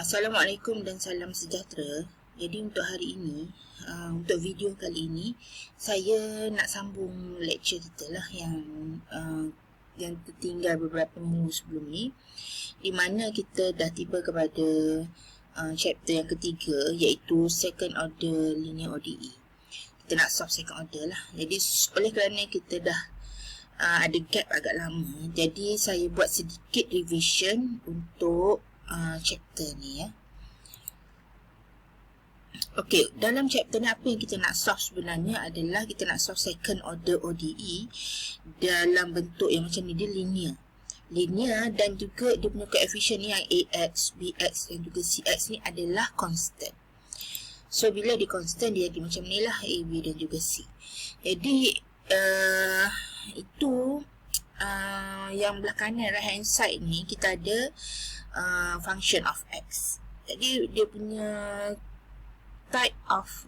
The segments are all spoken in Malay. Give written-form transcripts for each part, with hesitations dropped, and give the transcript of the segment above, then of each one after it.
Assalamualaikum dan salam sejahtera. Jadi untuk hari ini, untuk video kali ini, saya nak sambung lecture kita lah yang tertinggal beberapa minggu sebelum ni, di mana kita dah tiba kepada chapter yang ketiga, iaitu second order linear ODE. Kita nak solve second order lah. Jadi oleh kerana kita dah ada gap agak lama, jadi saya buat sedikit revision untuk chapter ni ya. Okey, dalam chapter ni apa yang kita nak solve sebenarnya adalah kita nak solve second order ODE dalam bentuk yang macam ni, dia linear dan juga dia punya koefisien ni yang AX, BX dan juga CX ni adalah constant. So bila dia constant, dia jadi macam ni lah, A, B dan juga C. Jadi itu yang belah kanan right hand side ni kita ada function of X. Jadi dia punya type of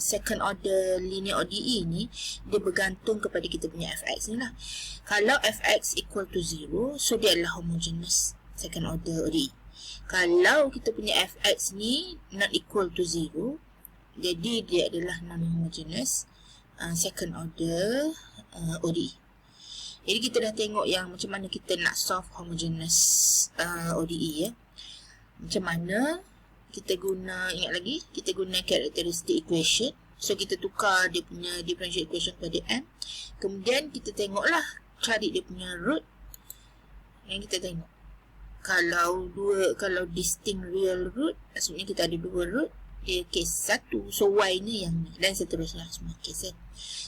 second order linear ODE ni dia bergantung kepada kita punya fx ni lah. Kalau fx equal to 0, so dia adalah homogeneous second order ODE. Kalau kita punya fx ni not equal to 0, jadi dia adalah non-homogeneous second order ODE. Jadi kita dah tengok yang macam mana kita nak solve homogeneous ODE ya. Macam mana kita guna, ingat lagi, kita guna characteristic equation. So kita tukar dia punya differential equation pada M. Kemudian kita tengoklah, cari dia punya root. Yang kita tengok, kalau distinct real root, maksudnya kita ada dua root, dia case 1, so Y ni yang ni, dan seterusnya semua case kan.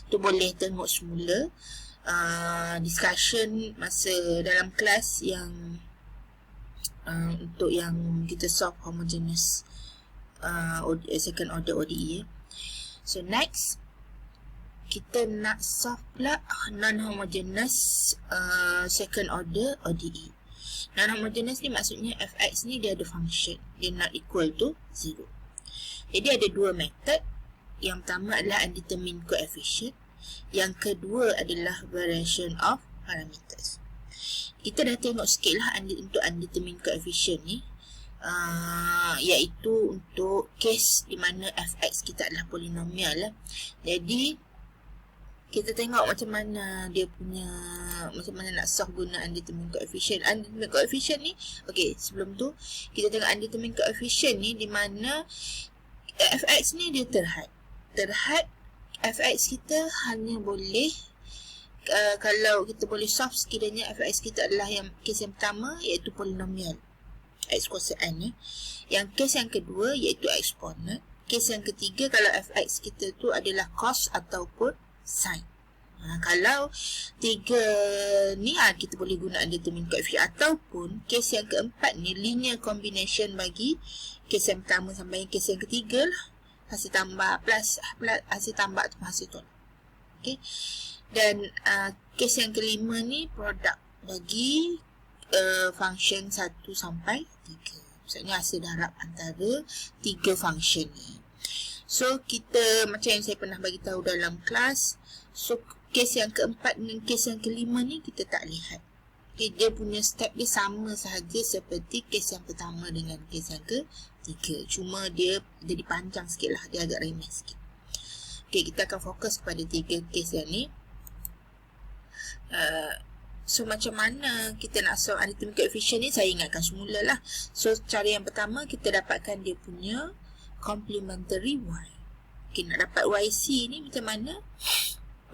Tu boleh tengok semula discussion masa dalam kelas yang untuk yang kita solve homogeneous second order ODE. So next kita nak solve pula non-homogeneous second order ODE. Non-homogeneous ni maksudnya fx ni dia ada function, dia not equal to 0. Jadi ada dua method. Yang pertama adalah undetermined coefficient, yang kedua adalah variation of parameters. Kita dah tengok sikit lah untuk undetermined coefficient ni, iaitu untuk case di mana fx kita adalah polinomial lah. Jadi kita tengok macam mana dia punya, macam mana nak solve guna undetermined coefficient. Undetermined coefficient ni, okay, sebelum tu kita tengok undetermined coefficient ni di mana fx ni dia terhad fx kita hanya boleh kalau kita boleh solve sekiranya fx kita adalah yang case yang pertama, iaitu polinomial x kuasa n ni. Yang case yang kedua iaitu exponent. Case yang ketiga kalau fx kita tu adalah cos ataupun sin. Kalau tiga ni kita boleh guna undetermined coefficient, ataupun case yang keempat ni linear combination bagi case yang pertama sampai case yang ketiga lah. Hasil tambah plus hasil tambah atau hasil tolak. Okay. Dan case yang kelima ni produk bagi function 1 sampai 3. Maksudnya hasil darab antara 3 function ni. So kita macam yang saya pernah bagi tahu dalam kelas, so case yang keempat dan case yang kelima ni kita tak lihat. Okay, dia punya step dia sama sahaja seperti case yang pertama dengan case yang ketiga. Cuma dia jadi panjang sikit lah, dia agak remeh sikit. Okay, kita akan fokus kepada 3 case yang ni. So macam mana kita nak solve undetermined coefficient ni, saya ingatkan semula lah. So cara yang pertama kita dapatkan dia punya complementary Y. Okay, nak dapat YC ni macam mana?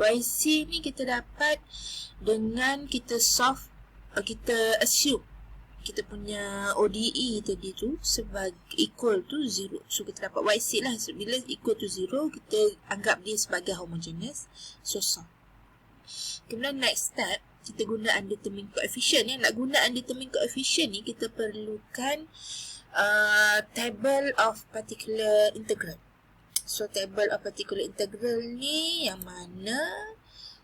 YC ni kita dapat dengan kita solve, kita assume kita punya ODE tadi tu sebagai equal to 0. So kita dapat YC lah. So, bila equal to 0, kita anggap dia sebagai homogeneous. So solve. Kemudian next step, kita guna undetermined coefficient. Nak guna undetermined coefficient ni, kita perlukan table of particular integral. So table of particular integral ni yang mana?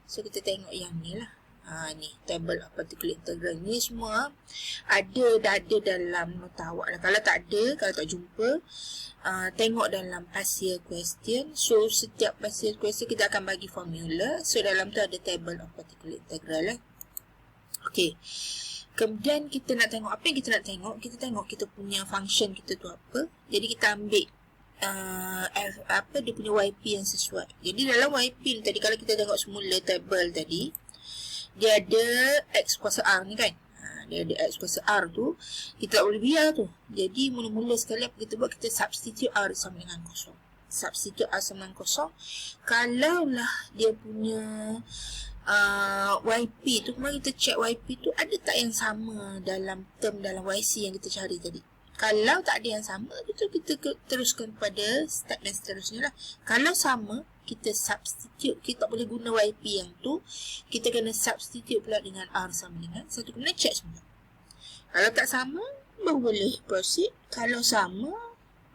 So kita tengok yang ni lah. Ni table of particular integral ni semua dah ada dalam nota awak lah. Kalau tak ada, kalau tak jumpa, tengok dalam partial question. So setiap partial question kita akan bagi formula. So dalam tu ada table of particular integral lah. Okay. Kemudian kita nak tengok apa yang kita nak tengok. Kita tengok kita punya function kita tu apa. Jadi kita ambil dia punya YP yang sesuai. Jadi dalam YP ni tadi, kalau kita tengok semula table tadi, dia ada X kuasa R ni kan. Dia ada X kuasa R tu, kita tak boleh biar tu. Jadi mula-mula sekali apa kita buat, kita substitute R sama dengan kosong. Substitute R sama dengan kosong. Kalaulah dia punya YP tu, kemarin kita check YP tu ada tak yang sama dalam term dalam YC yang kita cari tadi. Kalau tak ada yang sama, betul kita teruskan pada step yang seterusnya lah. Kalau sama, kita substitute. Kita tak boleh guna YP yang tu, kita kena substitute pula dengan R sama dengan 1. Kemudian check semua. Kalau tak sama, baru boleh proceed. Kalau sama,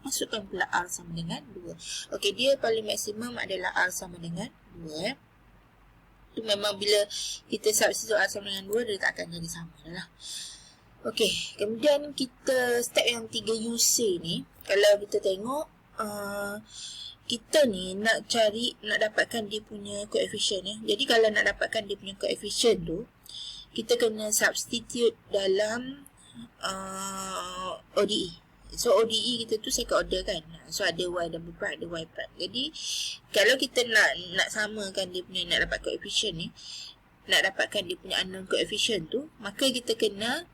masukkan pula R sama dengan 2. Okey, dia paling maksimum adalah R sama dengan 2. Itu memang bila kita substitute R sama dengan 2, dia tak akan jadi sama lah. Okey, kemudian kita step yang 3 UC ni, kalau kita tengok, kita ni nak dapatkan dia punya koefisien ya. Jadi kalau nak dapatkan dia punya koefisien tu, kita kena substitute dalam ODE. So ODE kita tu second order kan. So ada Y double prime, ada Y prime. Jadi kalau kita nak samakan dia punya, nak dapat koefisien ni, nak dapatkan dia punya unknown koefisien tu, maka kita kena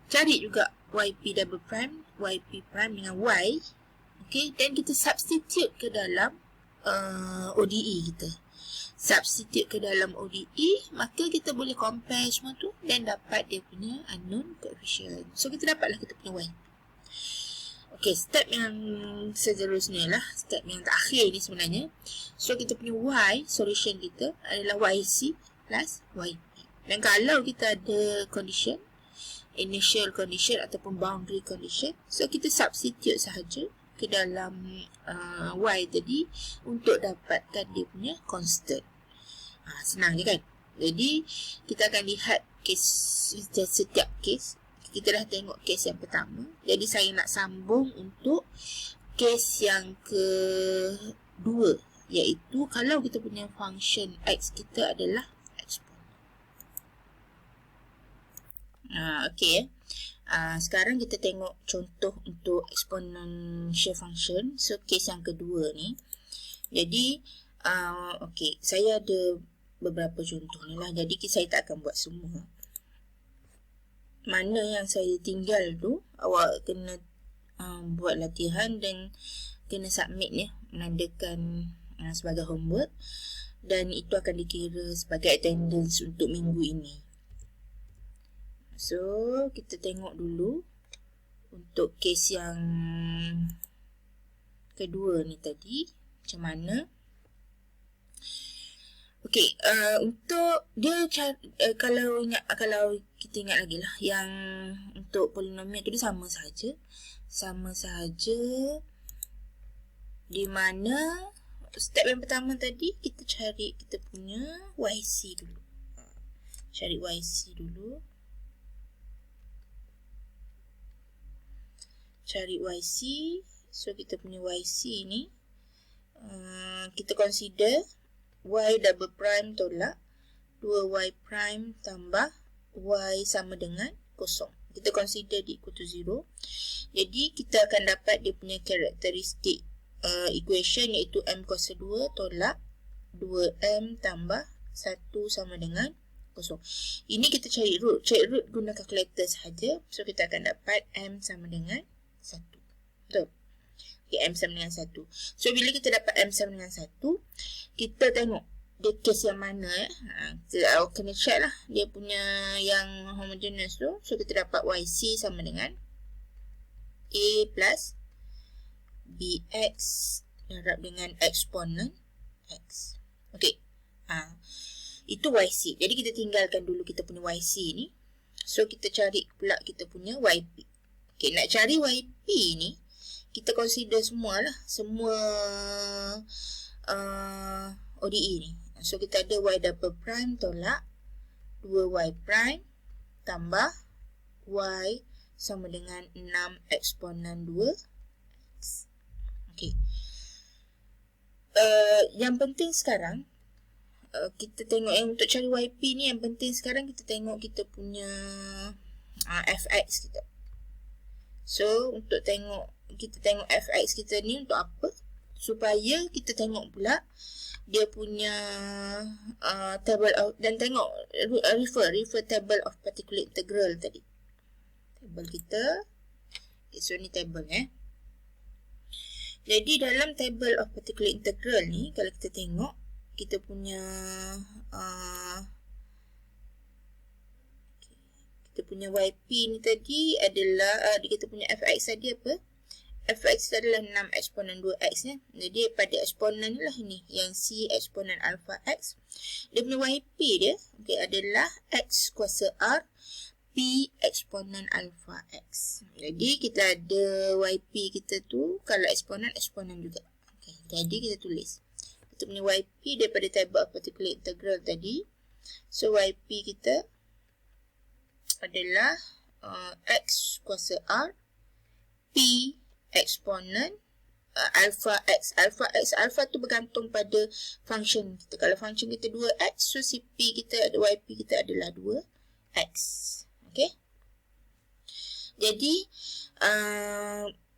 cari juga YP double prime, YP prime dengan Y. Okay, dan kita substitute ke dalam ODE kita. Substitute ke dalam ODE, maka kita boleh compare semua tu dan dapat dia punya unknown coefficient. So kita dapatlah kita punya Y. Okay, step yang seterusnya lah, step yang terakhir ni sebenarnya. So kita punya Y, solution kita adalah YC plus YP. Dan kalau kita ada condition, initial condition ataupun boundary condition, so kita substitute sahaja ke dalam Y tadi untuk dapatkan dia punya constant. Senang je kan. Jadi kita akan lihat setiap case. Kita dah tengok case yang pertama. Jadi saya nak sambung untuk case yang kedua, iaitu kalau kita punya function X kita adalah okey. Sekarang kita tengok contoh untuk exponential function. So case yang kedua ni. Jadi okey, saya ada beberapa contoh ni lah. Jadi saya tak akan buat semua. Mana yang saya tinggal tu, awak kena buat latihan dan kena submit ya, menandakan sebagai homework, dan itu akan dikira sebagai attendance untuk minggu ini. So, kita tengok dulu untuk case yang kedua ni tadi, macam mana. Okey, untuk dia kalau kita ingat lagi lah, yang untuk polinomial tu dia sama sahaja, di mana step yang pertama tadi kita cari kita punya YC dulu. Cari YC dulu. Cari YC. So kita punya YC ni kita consider Y double prime tolak 2Y prime tambah Y sama dengan kosong. Kita consider di equal to 0. Jadi kita akan dapat dia punya karakteristik equation, iaitu M kuasa 2 tolak 2M tambah 1 sama dengan kosong. Ini kita cari root. Cari root guna calculator sahaja. So kita akan dapat M sama dengan 1. Betul? Okay, M sama dengan 1. So bila kita dapat M sama dengan 1, kita tengok dia case yang mana kita kena check lah dia punya yang homogeneous tu. So kita dapat YC sama dengan A plus BX darab dengan eksponen X. Okay, itu YC. Jadi kita tinggalkan dulu kita punya YC ni. So kita cari pula kita punya YP. Okay, nak cari YP ni, kita consider semua lah, semua ODE ni. So kita ada Y double prime tolak 2Y prime tambah Y sama dengan 6 eksponen 2 X. Okay. Yang penting sekarang kita tengok yang untuk cari YP ni, yang penting sekarang kita tengok kita punya fx kita. So untuk kita tengok fx kita ni untuk apa? Supaya kita tengok pula dia punya table of, dan tengok refer table of particular integral tadi. Table kita. Okay, so ni table Jadi dalam table of particular integral ni, kalau kita tengok kita punya YP ni tadi adalah kita punya fx tadi apa? Fx adalah 6 eksponen 2x Jadi pada eksponen ni lah ini, yang C eksponen alpha x. Dia punya YP dia adalah x kuasa R P eksponen alpha x. Jadi kita ada YP kita tu, kalau eksponen juga. Jadi kita tulis kita punya YP daripada table of particular integral tadi. So YP kita adalah x kuasa R P eksponen alpha x. Alpha tu bergantung pada function kita. Kalau function kita 2x, so si P kita, YP kita adalah 2x. Okay. Jadi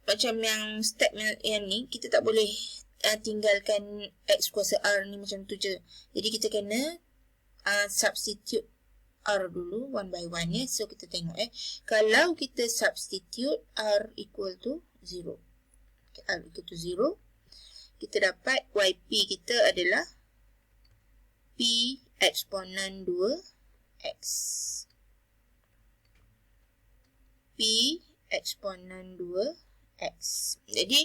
macam yang step yang ni, kita tak boleh tinggalkan x kuasa R ni macam tu je. Jadi kita kena substitute R dulu one by one So kita tengok kalau kita substitute R equal to 0. R equal to 0. Kita dapat YP kita adalah P eksponen 2x. P eksponen 2x. Jadi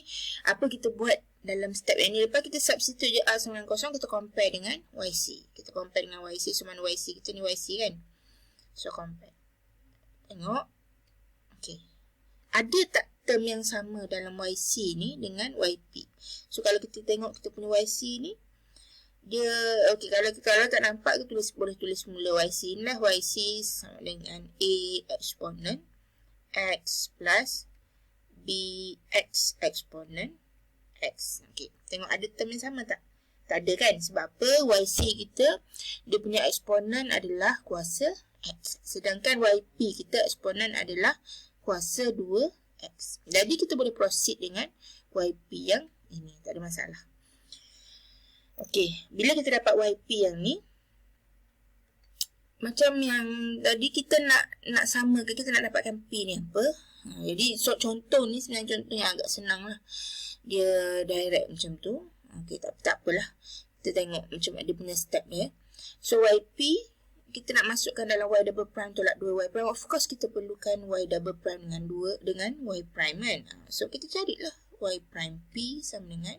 apa kita buat dalam step yang ni? Lepas kita substitute je R sama dengan kosong, kita compare dengan YC. Kita compare dengan YC. So mana YC kita ni? YC kan? So compare. Tengok. Okay. Ada tak term yang sama dalam YC ni dengan YP? So kalau kita tengok kita punya YC ni, dia kalau tak nampak, kita boleh tulis mula YC ni lah. YC sama dengan A eksponen x plus bx eksponen x. Tengok ada term yang sama tak? Tak ada kan? Sebab apa? YC kita, dia punya eksponen adalah kuasa x. Sedangkan YP kita eksponen adalah kuasa 2x. Jadi kita boleh proceed dengan YP yang ini. Tak ada masalah. Bila kita dapat YP yang ni, macam yang tadi kita nak sama ke, kita nak dapatkan P ni apa? Jadi contoh ni sebenarnya contoh yang agak senang lah. Dia direct macam tu. Tak apalah. Kita tengok macam dia punya step ni. So YP kita nak masukkan dalam y double prime tolak 2y prime. Of course kita perlukan y double prime dengan y prime kan. So kita carilah y prime P sama dengan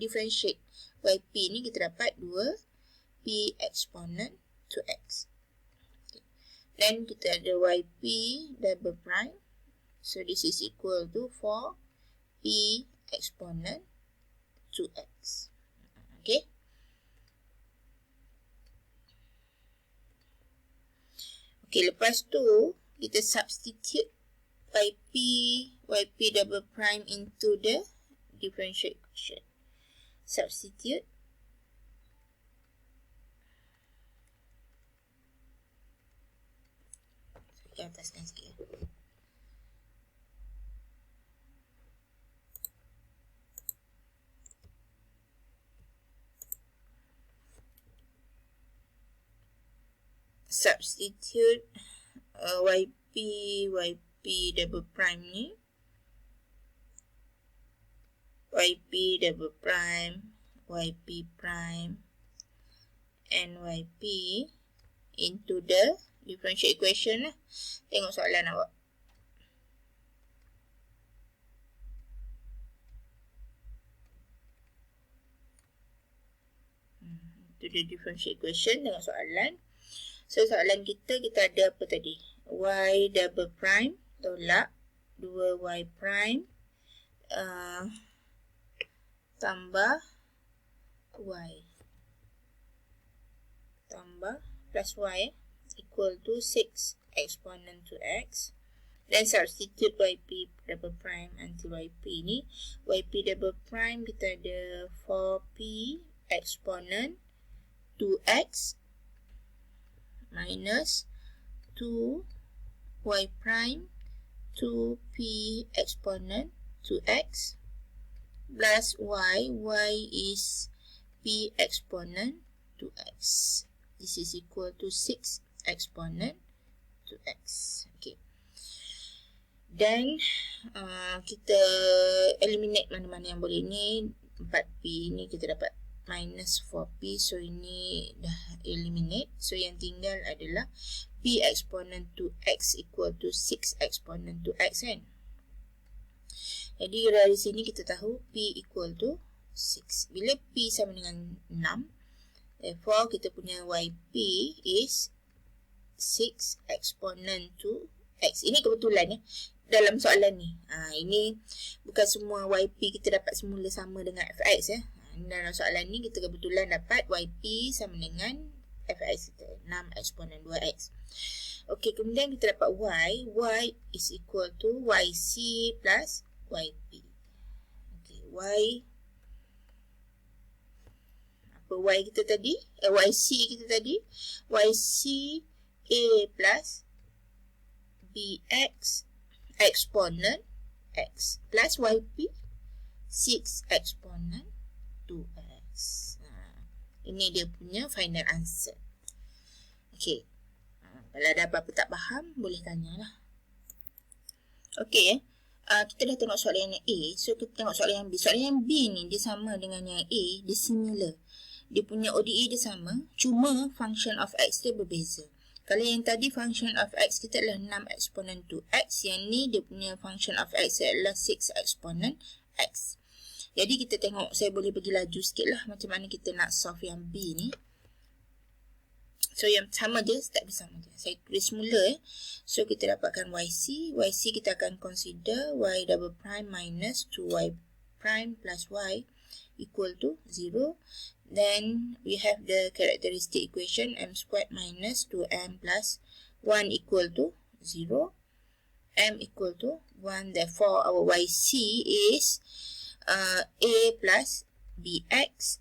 differentiate YP ni, kita dapat 2P eksponen 2x. Then kita ada YP double prime. So this is equal to 4P eksponen 2x. Lepas tu kita substitute YP double prime into the differential equation. Substitute. Saya ataskan sikit. Substitute YP double prime ni, YP double prime, YP prime, and YP into the differential equation lah. Tengok soalan awak. Into the differential equation, tengok soalan. So soalan kita ada apa tadi? Y double prime tolak 2y prime tambah y tambah plus y equal to 6 eksponen 2x. Then substitute YP double prime anti YP ni. YP double prime kita ada 4P eksponen 2x minus 2 y prime 2p exponent 2x plus y is p exponent 2x. This is equal to 6 exponent 2x. Okay. Dan kita eliminate mana-mana yang boleh. Ni 4p ni kita dapat minus 4p. So ini dah eliminate. So yang tinggal adalah p exponent 2x equal to 6 exponent 2x kan. Jadi dari sini kita tahu P equal to 6. Bila P sama dengan 6, therefore kita punya YP is 6 exponent to X. Ini kebetulan ya, dalam soalan ni. Ini bukan semua YP kita dapat semula sama dengan Fx ya. Dalam soalan ni kita kebetulan dapat YP sama dengan Fx kita, 6 exponent 2X. Okey, kemudian kita dapat Y is equal to YC plus YP. Okay, apa Y kita tadi? YC kita tadi. YC A plus BX exponent X plus YP 6 exponent 2X. Ini dia punya final answer. Okay. Kalau ada apa-apa tak faham, boleh tanyalah. Okay. Kita dah tengok soalan yang A. So, kita tengok soalan yang B. Soalan yang B ni, dia sama dengan yang A. Dia similar. Dia punya ODE dia sama. Cuma, function of X dia berbeza. Kalau yang tadi, function of X kita adalah 6 exponent 2X. Yang ni, dia punya function of X adalah 6 exponent X. Jadi, kita tengok. Saya boleh pergi laju sikit lah. Macam mana kita nak solve yang B ni. So, yang sama je, step bersama je. Saya tulis mula. So, kita dapatkan YC. YC kita akan consider Y double prime minus 2Y prime plus Y equal to 0. Then, we have the characteristic equation M squared minus 2M plus 1 equal to 0. M equal to 1. Therefore, our YC is A plus BX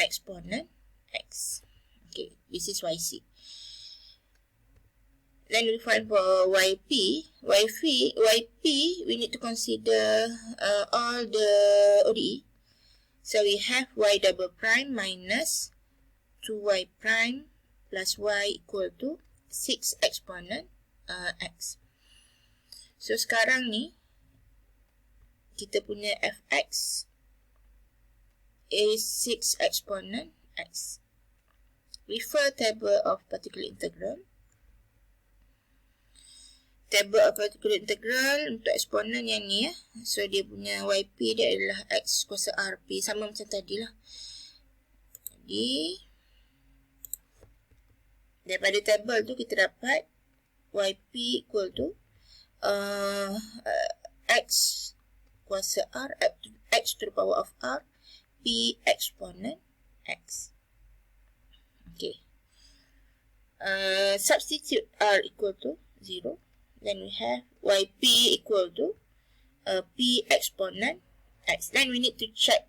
exponent X. Okay, this is YC. Then we find for YP. YP, we need to consider all the ODE. So we have Y double prime minus 2Y prime plus Y equal to 6 exponent X. So sekarang ni, kita punya Fx is 6 exponent X. Refer table of particular integral. Table of particular integral untuk eksponen yang ni ya. So dia punya YP dia adalah X kuasa RP. Sama macam tadi lah. Jadi daripada table tu kita dapat YP equal to X kuasa R, X to the power of R, P exponent X. Okay. Substitute R equal to 0. Then we have YP equal to P exponent X. Then we need to check.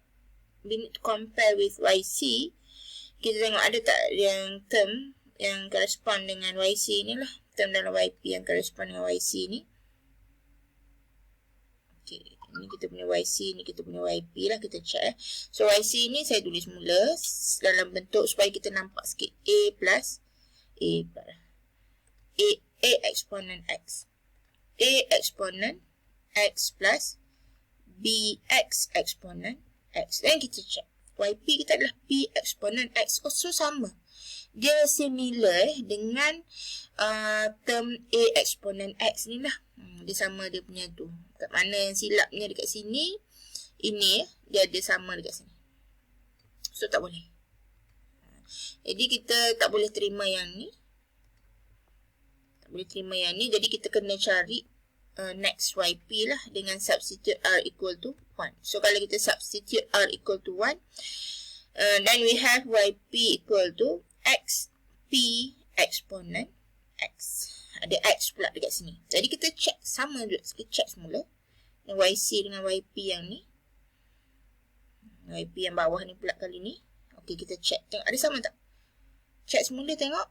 We need to compare with YC. Kita tengok ada tak yang term yang correspond dengan YC ni lah. Term dalam YP yang correspond dengan YC ni. Okay. Ini kita punya YC, ni kita punya YP lah, kita check. So YC ni saya tulis mula dalam bentuk supaya kita nampak sikit. A plus A exponent X. A exponent X plus BX exponent X. Dan kita check. YP kita adalah P exponent X. So sama. Dia similar dengan term A exponent X ni lah. Dia sama dia punya tu. Kat mana yang silapnya dekat sini. Ini dia ada sama dekat sini. So tak boleh. Jadi kita tak boleh terima yang ni. Tak boleh terima yang ni. Jadi kita kena cari next YP lah. Dengan substitute R equal to 1. So kalau kita substitute R equal to 1. Then we have YP equal to X P exponent X. Ada X pula dekat sini. Jadi kita check sama dulu. Kita check semula. Yang YC dengan YP yang ni. YP yang bawah ni pula kali ni. Okey, kita check. Tengok ada sama tak? Check semula tengok.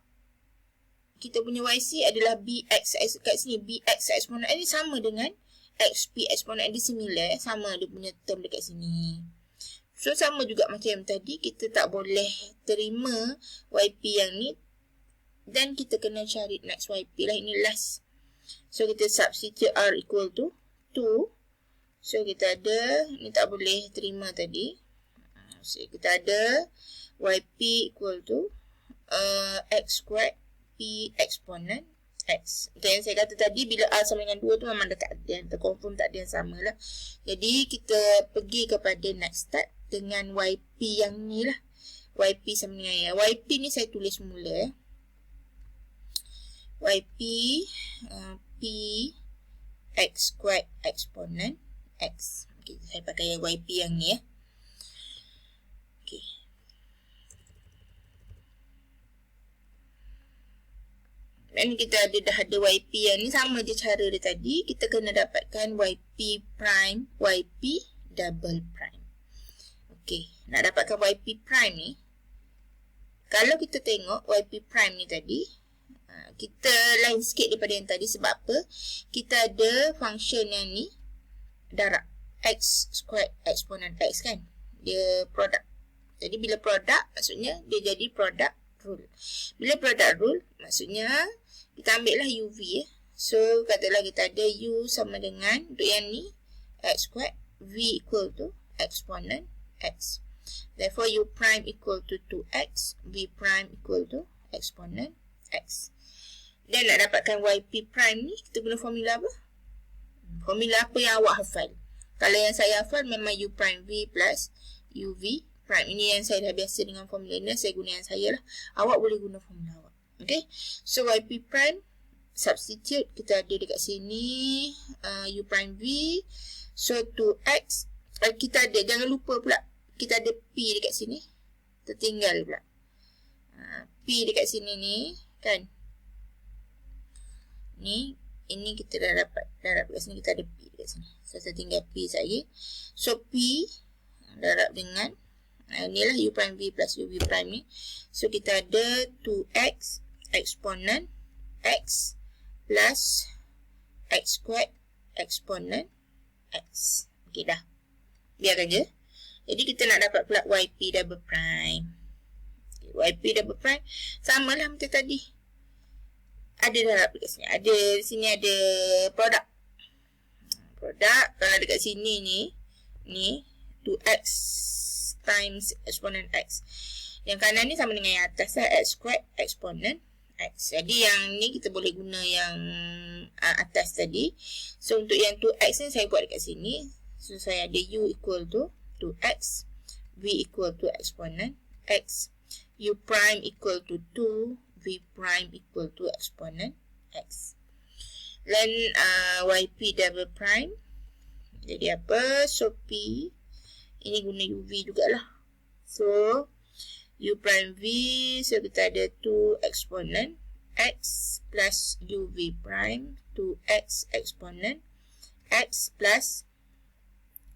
kita punya YC adalah BX kat sini. BX eksponen ini sama dengan XP eksponen dia similar. Sama dia punya term dekat sini. So, sama juga macam yang tadi. Kita tak boleh terima YP yang ni. Dan kita kena cari next YP lah. Ini last. So, kita substitute R equal to 2. So, kita ada. Ni tak boleh terima tadi. So, kita ada YP equal to X squared P eksponen X. Okay, yang saya kata tadi bila R sama dengan 2 tu memang dah tak ada yang terkonfirm, tak ada yang sama lah. Jadi kita pergi kepada next step dengan YP yang ni lah. YP sama dengan yang YP ni saya tulis mula. YP P X squared eksponen X. Okay, saya pakai yang YP yang ni ya. Okay. Dan kita dah ada YP yang ni sama je cara dia tadi. Kita kena dapatkan YP prime, YP double prime. Okey, nak dapatkan YP prime ni, kalau kita tengok YP prime ni tadi, kita lain sikit daripada yang tadi. Sebab apa? Kita ada function yang ni darab X squared eksponen X kan. Dia produk. Jadi bila produk maksudnya dia jadi produk rule. Bila product rule maksudnya kita ambil lah UV ya. So katalah kita ada U sama dengan untuk yang ni X squared, V equal to eksponen X. Therefore U prime equal to 2X, V prime equal to eksponen X. Dan nak dapatkan YP prime ni kita guna formula apa? Formula apa yang awak hafal? Kalau yang saya hafal memang U prime V plus UV prime. Ini yang saya dah biasa dengan formula ni. Saya guna yang saya lah. Awak boleh guna formula awak. Okay. So YP prime substitute. Kita ada dekat sini U prime V. So 2X. Kita ada. Jangan lupa pula. Kita ada P dekat sini. Tertinggal pula. P dekat sini ni. Kan. Ni. Ini kita dah dapat. Dekat sini kita ada P dekat sini. So saya tinggal P saja. So P. Darab dengan. Inilah U prime V plus UV prime ni. So kita ada 2X eksponen X plus X squared eksponen X. Okey dah. Biarkan je. Jadi kita nak dapat pula YP double prime. Okay, YP double prime sama lah macam tadi. Ada darab dekat sini. Ada sini ada produk. Produk kalau dekat sini ni 2X times eksponen X. Yang kanan ni sama dengan yang atas lah. X squared eksponen X. Jadi yang ni kita boleh guna yang atas tadi. So untuk yang 2X ni saya buat dekat sini. So saya ada U equal to 2X. V equal to eksponen X. U prime equal to 2. V prime equal to eksponen X. Dan YP double prime. Jadi apa? So P. Ini guna UV jugalah. So, U prime V. So, kita ada 2 eksponen X plus UV prime. 2X eksponen X plus.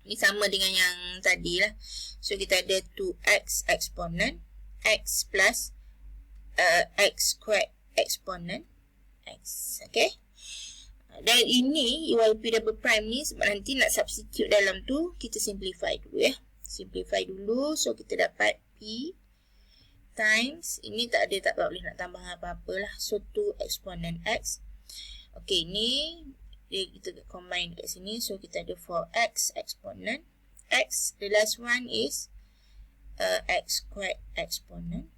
Ini sama dengan yang tadi lah. So, kita ada 2X eksponen X plus X squared eksponen X. Okay. Dan ini YP double prime ni sebab nanti nak substitute dalam tu, kita simplify dulu ya. Simplify dulu. So kita dapat P times, ini tak boleh nak tambah apa-apa lah. So 2 eksponen X. Okay, ni kita combine kat sini. So kita ada 4X eksponen X. The last one is X squared eksponen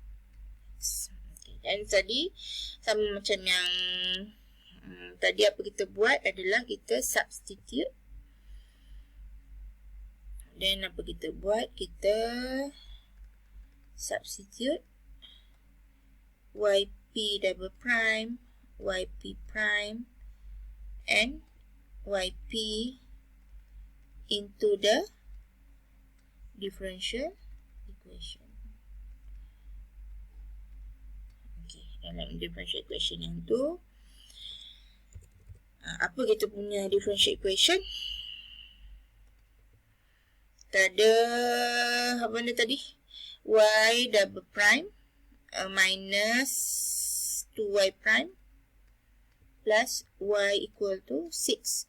X. Okay. Dan tadi sama macam yang tadi apa kita buat adalah kita substitute. Dan apa kita buat? Kita substitute YP double prime, YP prime and YP into the differential equation. Okay, dalam differential equation yang tu apa kita punya differential equation? Kita ada apa benda tadi? Y double prime minus 2y prime plus y equal to 6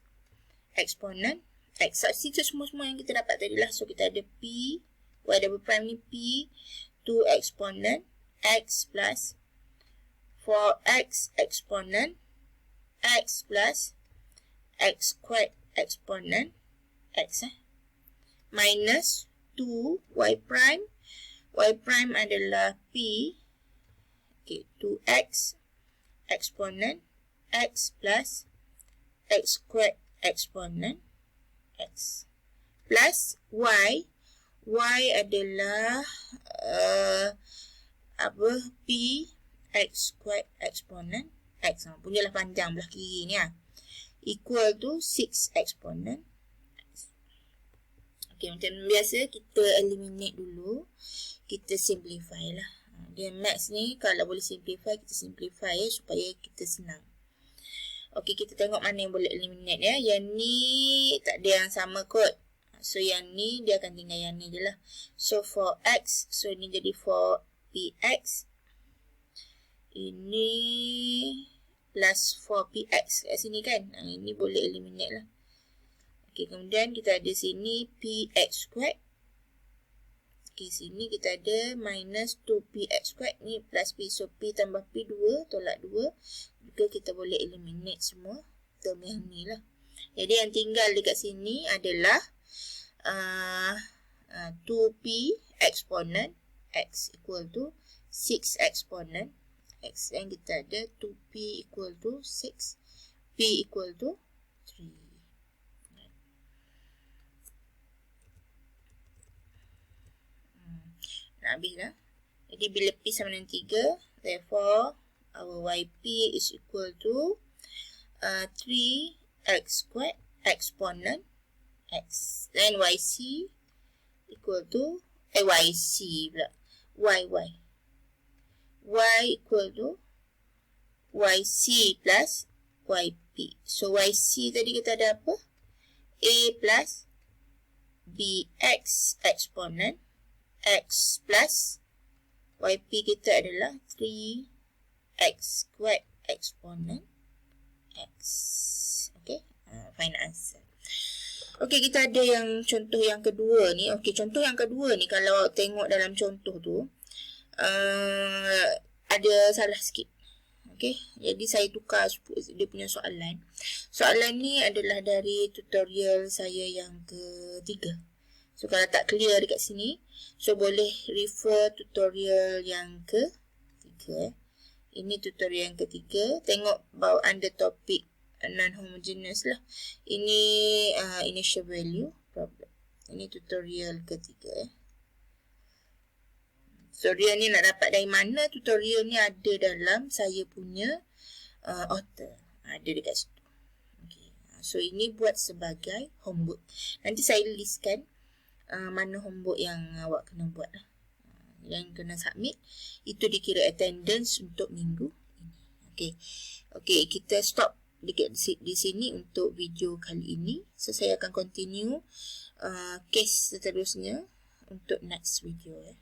exponent x. Substitute semua-semua yang kita dapat tadi lah. So kita ada p, y double prime ni p, 2 exponent x plus 4x exponent x plus x squared exponent x minus 2 y prime adalah p, okay, 2x exponent x plus x squared exponent x plus y adalah p x squared exponent x. Punyalah panjang belah kiri ni equal to 6 exponent x. Okay, macam biasa kita eliminate dulu, kita simplify lah. Dia max ni kalau boleh simplify, kita simplify supaya kita senang. Okey, kita tengok mana yang boleh eliminate ya. Yang ni tak ada yang sama kot. So yang ni dia akan tinggal yang ni je lah. So 4x, so ni jadi 4px. Ini plus 4px kat sini kan. Ini boleh eliminate lah. Okey, kemudian kita ada sini px squared. Okey, sini kita ada minus 2px squared ni plus p. So p tambah p 2, tolak 2. Juga kita boleh eliminate semua term yang ni lah. Jadi yang tinggal dekat sini adalah 2p exponent x equal to 6 exponent x. Dan kita ada 2p equal to 6, p equal to 3. Nak habis dah. Jadi bila p sama dengan 3, therefore our yp is equal to 3x squared exponent x. Then yc equal to yc pula. Y equal to yc plus yp. So yc tadi kita ada apa? A plus bx exponent x plus yp kita adalah 3x squared exponent x. Okay, final answer. Okay, kita ada yang contoh yang kedua ni. Okay, contoh yang kedua ni kalau tengok dalam contoh tu ada salah sikit. Okay, jadi saya tukar dia punya soalan. Soalan ni adalah dari tutorial saya yang ketiga. So kalau tak clear dekat sini, so boleh refer tutorial yang ketiga. Ini tutorial yang ketiga. Tengok bawah under topik non-homogeneous lah. Ini initial value problem. Ini tutorial ketiga. Tutorial ni nak dapat dari mana? Tutorial ni ada dalam saya punya author. Ada dekat situ. Okay. So ini buat sebagai homework. Nanti saya listkan mana homework yang awak kena buat lah. Yang kena submit. Itu dikira attendance untuk minggu ini. Okay, kita stop di sini untuk video kali ini. So saya akan continue case seterusnya untuk next video ya.